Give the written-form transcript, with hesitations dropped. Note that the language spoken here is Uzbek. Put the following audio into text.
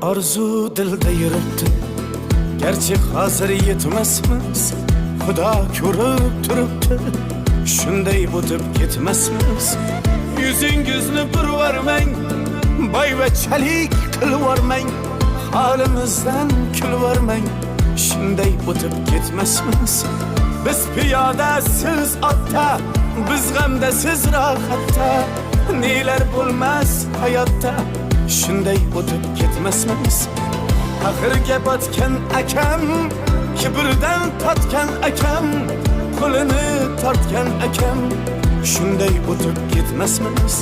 Arzu dilda yuribdi, gerçi hazır yetmesmiz. Xudo ko'rib turibdi, shunday o'tib ketmasmiz. Yuzingizni burvarmang, boyvachalik qilvormang, holimizdan kulvormang, shunday o'tib ketmasmiz. Biz piyoda, siz otda, biz g'amda, siz rohatda, nelar bo'lmas hayotda, shunday o'tib ketmasmiz. Axirga botgan akam, kibrdan totgan akam, qo'lini tortgan akam, shunday o'tib ketmasmiz.